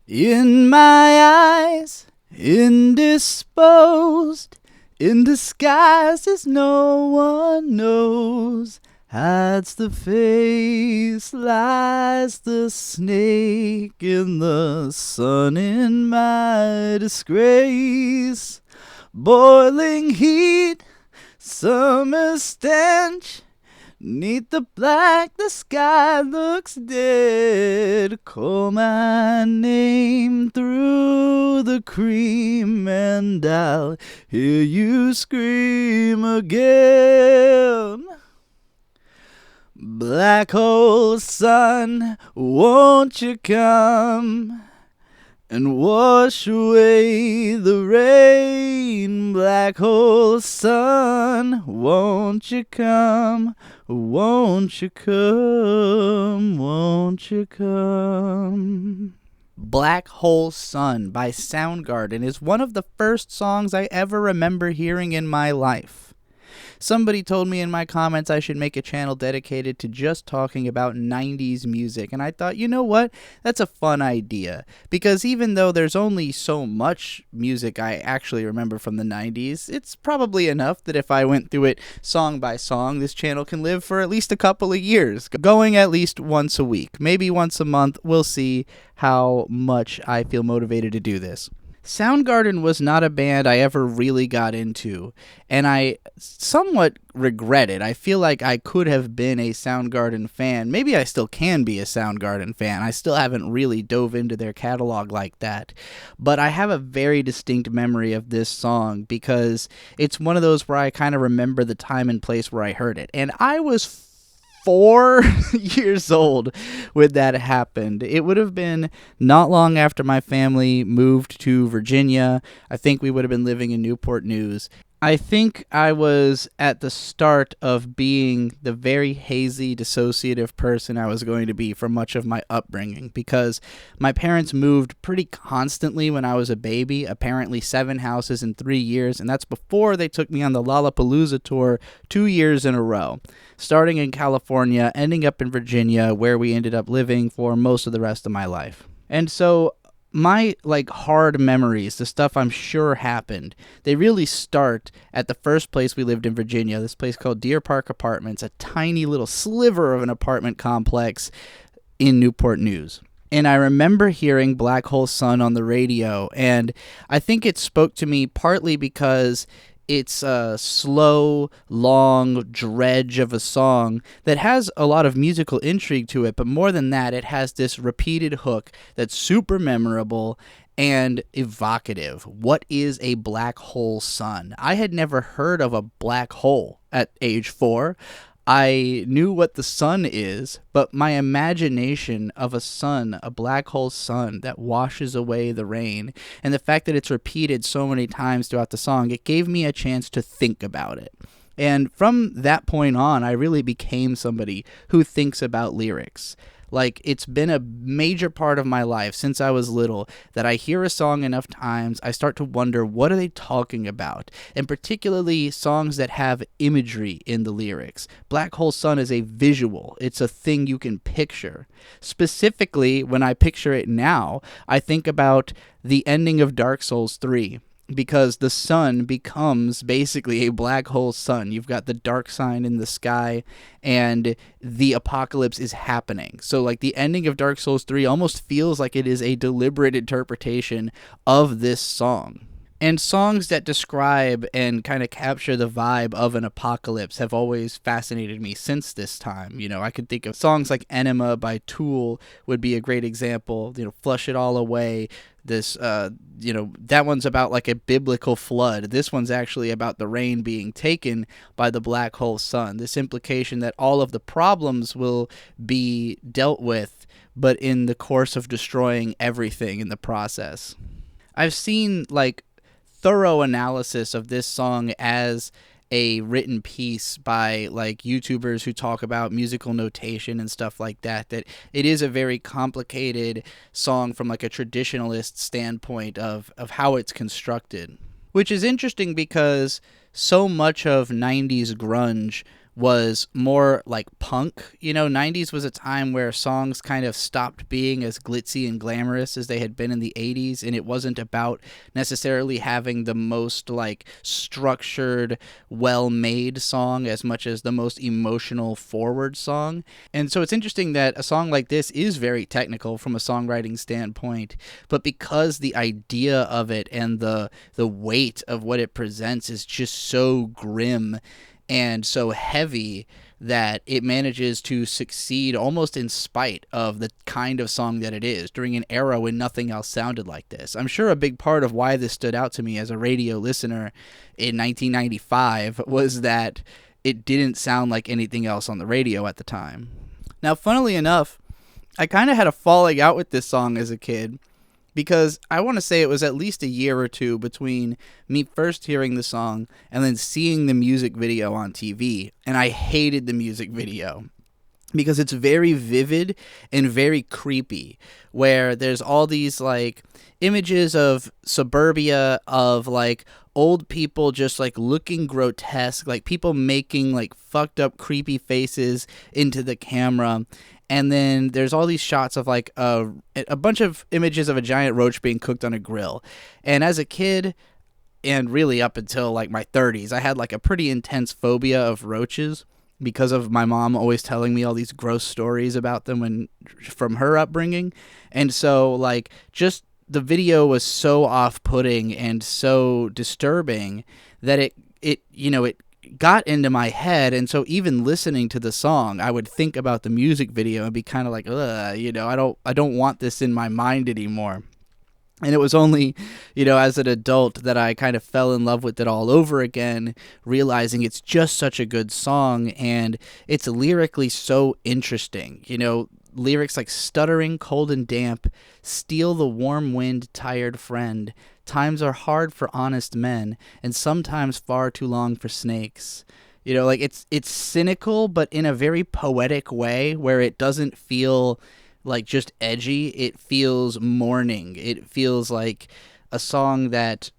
In my eyes, indisposed, in disguise as no one knows, hides the face, lies the snake in the sun in my disgrace. Boiling heat, summer stench, 'neath the black, the sky looks dead. Call my name through the cream, and I'll hear you scream again. Black hole sun, won't you come and wash away the rain? Black hole sun, won't you come? Won't you come? Won't you come? Black Hole Sun by Soundgarden is one of the first songs I ever remember hearing in my life. Somebody told me in my comments I should make a channel dedicated to just talking about 90s music, and I thought, you know what? That's a fun idea, because even though there's only so much music I actually remember from the 90s, it's probably enough that if I went through it song by song, this channel can live for at least a couple of years, going at least once a week, maybe once a month. We'll see how much I feel motivated to do this. Soundgarden was not a band I ever really got into, and I somewhat regret it. I feel like I could have been a Soundgarden fan. Maybe I still can be a Soundgarden fan. I still haven't really dove into their catalog like that. But I have a very distinct memory of this song because it's one of those where I kind of remember the time and place where I heard it. And I was 4 years old when that happened. It would have been not long after my family moved to Virginia. I think we would have been living in Newport News. I think I was at the start of being the very hazy, dissociative person I was going to be for much of my upbringing, because my parents moved pretty constantly when I was a baby, apparently 7 houses in 3 years, and that's before they took me on the Lollapalooza tour 2 years in a row, starting in California, ending up in Virginia, where we ended up living for most of the rest of my life. And so my hard memories, the stuff I'm sure happened, they really start at the first place we lived in Virginia, this place called Deer Park Apartments, a tiny little sliver of an apartment complex in Newport News. And I remember hearing Black Hole Sun on the radio, and I think it spoke to me partly because it's a slow, long dredge of a song that has a lot of musical intrigue to it, but more than that, it has this repeated hook that's super memorable and evocative. What is a black hole sun? I had never heard of a black hole at age 4. I knew what the sun is, but my imagination of a sun, a black hole sun that washes away the rain, and the fact that it's repeated so many times throughout the song, it gave me a chance to think about it. And from that point on, I really became somebody who thinks about lyrics. It's been a major part of my life since I was little that I hear a song enough times, I start to wonder, what are they talking about? And particularly songs that have imagery in the lyrics. Black Hole Sun is a visual. It's a thing you can picture. Specifically, when I picture it now, I think about the ending of Dark Souls 3. Because the sun becomes basically a black hole sun. You've got the dark sign in the sky, and the apocalypse is happening. So, the ending of Dark Souls 3 almost feels like it is a deliberate interpretation of this song. And songs that describe and kind of capture the vibe of an apocalypse have always fascinated me since this time. I could think of songs like Enema by Tool would be a great example. Flush It All Away. This, that one's about a biblical flood. This one's actually about the rain being taken by the black hole sun. This implication that all of the problems will be dealt with, but in the course of destroying everything in the process. I've seen, thorough analysis of this song as a written piece by YouTubers who talk about musical notation and stuff like that, that it is a very complicated song from a traditionalist standpoint of how it's constructed, which is interesting because so much of 90s grunge was more like punk. 90s was a time where songs kind of stopped being as glitzy and glamorous as they had been in the 80s, and it wasn't about necessarily having the most like structured, well-made song as much as the most emotional forward song. And so it's interesting that a song like this is very technical from a songwriting standpoint, but because the idea of it and the weight of what it presents is just so grim and so heavy that it manages to succeed almost in spite of the kind of song that it is during an era when nothing else sounded like this. I'm sure a big part of why this stood out to me as a radio listener in 1995 was that it didn't sound like anything else on the radio at the time. Now, funnily enough, I kind of had a falling out with this song as a kid, because I want to say it was at least a year or two between me first hearing the song and then seeing the music video on TV. And I hated the music video because it's very vivid and very creepy, where there's all these like images of suburbia, of like old people just like looking grotesque, like people making like fucked up creepy faces into the camera. And then there's all these shots of like a bunch of images of a giant roach being cooked on a grill. And as a kid, and really up until like my 30s, I had like a pretty intense phobia of roaches because of my mom always telling me all these gross stories about them from her upbringing. And so like just the video was so off-putting and so disturbing that it got into my head. And so even listening to the song, I would think about the music video and be kind of like, ugh, I don't want this in my mind anymore. And it was only, as an adult that I kind of fell in love with it all over again, realizing it's just such a good song and it's lyrically so interesting. Lyrics like stuttering, cold and damp, steal the warm wind, tired friend. Times are hard for honest men, and sometimes far too long for snakes. It's cynical, but in a very poetic way where it doesn't feel like just edgy. It feels mourning. It feels like a song that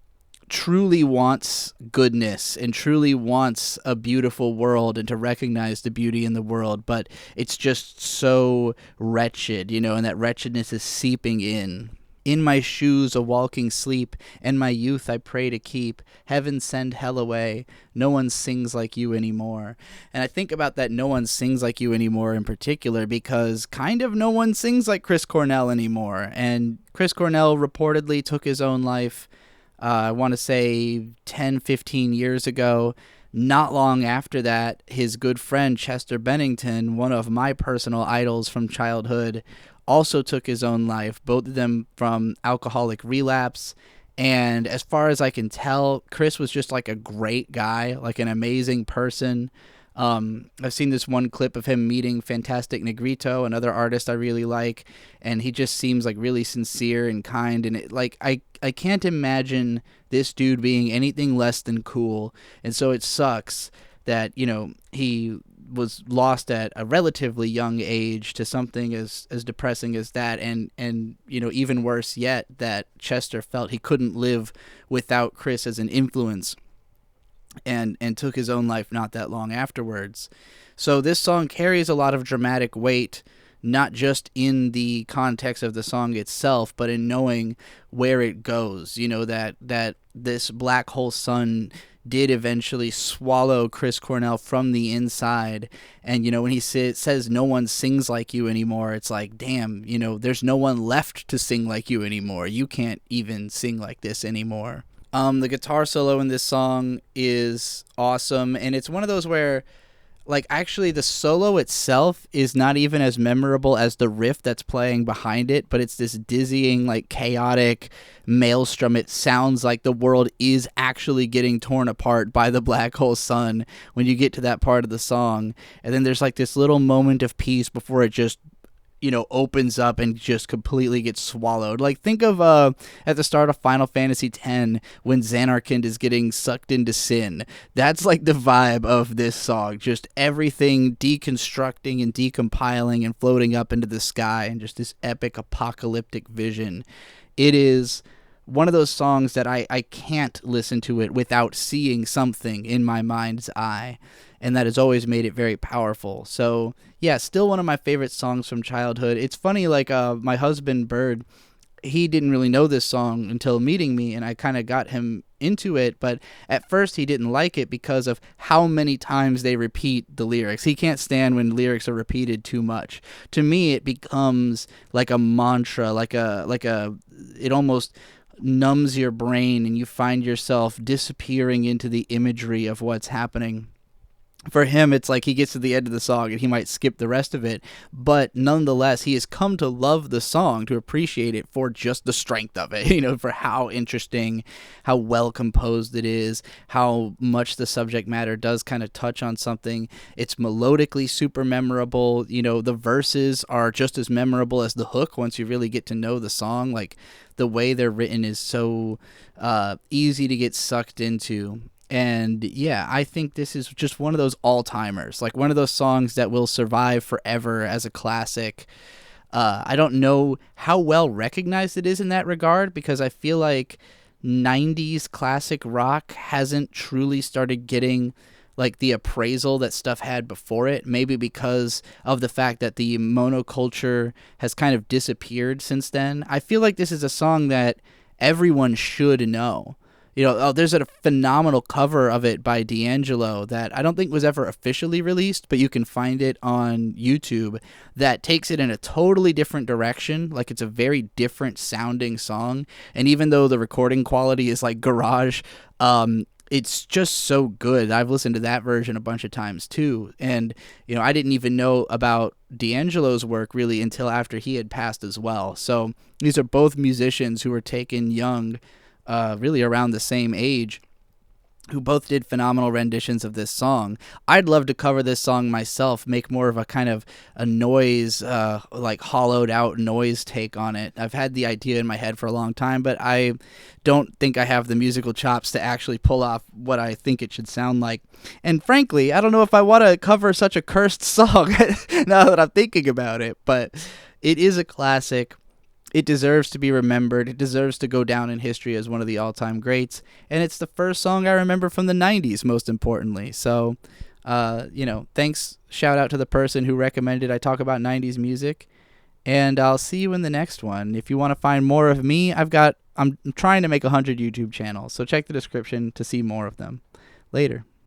truly wants goodness and truly wants a beautiful world and to recognize the beauty in the world, but it's just so wretched, and that wretchedness is seeping in. In my shoes a walking sleep, and my youth I pray to keep. Heaven send hell away, no one sings like you anymore. And I think about that no one sings like you anymore in particular because kind of no one sings like Chris Cornell anymore. And Chris Cornell reportedly took his own life, I want to say 10, 15 years ago. Not long after that, his good friend Chester Bennington, one of my personal idols from childhood, also took his own life, both of them from alcoholic relapse. And as far as I can tell, Chris was just like a great guy, like an amazing person. I've seen this one clip of him meeting Fantastic Negrito, another artist I really like, and he just seems like really sincere and kind. And I can't imagine this dude being anything less than cool. And so it sucks that, he was lost at a relatively young age to something as depressing as that, and even worse yet, that Chester felt he couldn't live without Chris as an influence, and took his own life not that long afterwards. So this song carries a lot of dramatic weight, not just in the context of the song itself, but in knowing where it goes. That this black hole sun did eventually swallow Chris Cornell from the inside. And, when he says no one sings like you anymore, it's like, damn, there's no one left to sing like you anymore. You can't even sing like this anymore. The guitar solo in this song is awesome. And it's one of those where, actually the solo itself is not even as memorable as the riff that's playing behind it, but it's this dizzying, chaotic maelstrom. It sounds like the world is actually getting torn apart by the black hole sun when you get to that part of the song. And then there's this little moment of peace before it just opens up and just completely gets swallowed. Think of at the start of Final Fantasy X when Xanarkand is getting sucked into sin. That's the vibe of this song. Just everything deconstructing and decompiling and floating up into the sky, and just this epic apocalyptic vision. It is one of those songs that I can't listen to it without seeing something in my mind's eye, and that has always made it very powerful. So yeah, still one of my favorite songs from childhood. It's funny, like my husband Bird, he didn't really know this song until meeting me, and I kind of got him into it, but at first he didn't like it because of how many times they repeat the lyrics. He can't stand when lyrics are repeated too much. To me, it becomes like a mantra, it almost numbs your brain, and you find yourself disappearing into the imagery of what's happening. For him, it's like he gets to the end of the song and he might skip the rest of it, but nonetheless, he has come to love the song, to appreciate it for just the strength of it, for how interesting, how well composed it is, how much the subject matter does kind of touch on something. It's melodically super memorable. The verses are just as memorable as the hook once you really get to know the song. Like, the way they're written is so easy to get sucked into. And yeah, I think this is just one of those all-timers, like one of those songs that will survive forever as a classic. I don't know how well recognized it is in that regard, because I feel like 90s classic rock hasn't truly started getting like the appraisal that stuff had before it, maybe because of the fact that the monoculture has kind of disappeared since then. I feel like this is a song that everyone should know. There's a phenomenal cover of it by D'Angelo that I don't think was ever officially released, but you can find it on YouTube, that takes it in a totally different direction. Like, it's a very different sounding song. And even though the recording quality is like garage, it's just so good. I've listened to that version a bunch of times too. And, I didn't even know about D'Angelo's work really until after he had passed as well. So these are both musicians who were taken young, really around the same age, who both did phenomenal renditions of this song. I'd love to cover this song myself, make more of a kind of a noise, like hollowed out noise take on it. I've had the idea in my head for a long time, but I don't think I have the musical chops to actually pull off what I think it should sound like. And frankly, I don't know if I want to cover such a cursed song now that I'm thinking about it, but it is a classic. It deserves to be remembered. It deserves to go down in history as one of the all-time greats. And it's the first song I remember from the 90s, most importantly. So, thanks. Shout out to the person who recommended I talk about 90s music. And I'll see you in the next one. If you want to find more of me, I'm trying to make 100 YouTube channels. So check the description to see more of them. Later.